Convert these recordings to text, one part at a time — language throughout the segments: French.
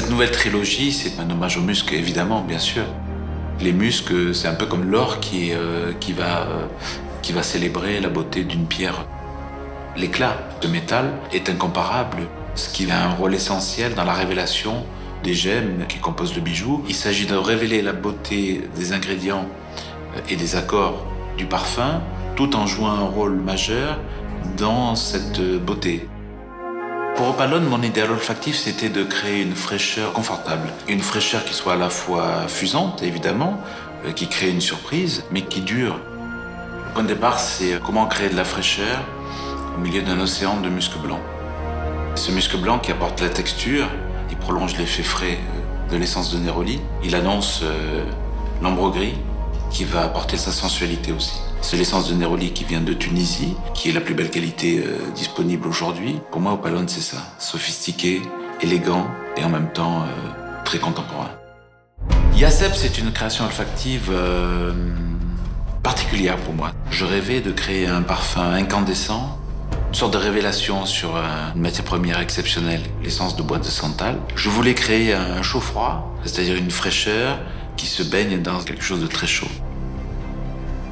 Cette nouvelle trilogie, c'est un hommage aux muscs, évidemment, bien sûr. Les muscs, c'est un peu comme l'or qui va célébrer la beauté d'une pierre. L'éclat de métal est incomparable, ce qui a un rôle essentiel dans la révélation des gemmes qui composent le bijou. Il s'agit de révéler la beauté des ingrédients et des accords du parfum, tout en jouant un rôle majeur dans cette beauté. Pour Opalone, mon idéal olfactif, c'était de créer une fraîcheur confortable. Une fraîcheur qui soit à la fois fusante, évidemment, qui crée une surprise, mais qui dure. Le point de départ, c'est comment créer de la fraîcheur au milieu d'un océan de musc blanc. Ce musc blanc qui apporte la texture, il prolonge l'effet frais de l'essence de Neroli. Il annonce l'ambre gris qui va apporter sa sensualité aussi. C'est l'essence de Neroli qui vient de Tunisie, qui est la plus belle qualité disponible aujourd'hui. Pour moi, Opalone, c'est ça. Sophistiqué, élégant et en même temps très contemporain. Yacep, c'est une création olfactive particulière pour moi. Je rêvais de créer un parfum incandescent, une sorte de révélation sur une matière première exceptionnelle, l'essence de bois de santal. Je voulais créer un chaud-froid, c'est-à-dire une fraîcheur qui se baigne dans quelque chose de très chaud.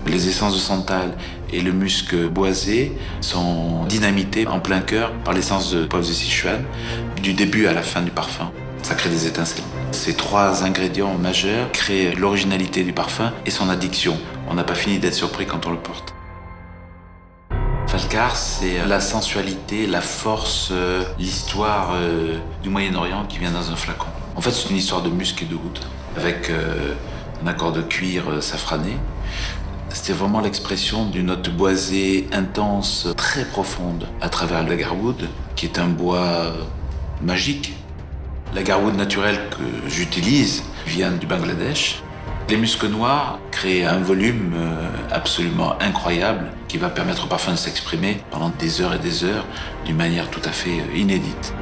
Les essences de santal et le musc boisé sont dynamités en plein cœur par l'essence de poivre de Sichuan, du début à la fin du parfum. Ça crée des étincelles. Ces trois ingrédients majeurs créent l'originalité du parfum et son addiction. On n'a pas fini d'être surpris quand on le porte. Falkar, c'est la sensualité, la force, l'histoire du Moyen-Orient qui vient dans un flacon. En fait, c'est une histoire de musc et de oud, avec un accord de cuir safrané. C'était vraiment l'expression d'une note boisée intense, très profonde, à travers l'agarwood, qui est un bois magique. L'agarwood naturel que j'utilise vient du Bangladesh. Les muscs noirs créent un volume absolument incroyable qui va permettre au parfum de s'exprimer pendant des heures et des heures d'une manière tout à fait inédite.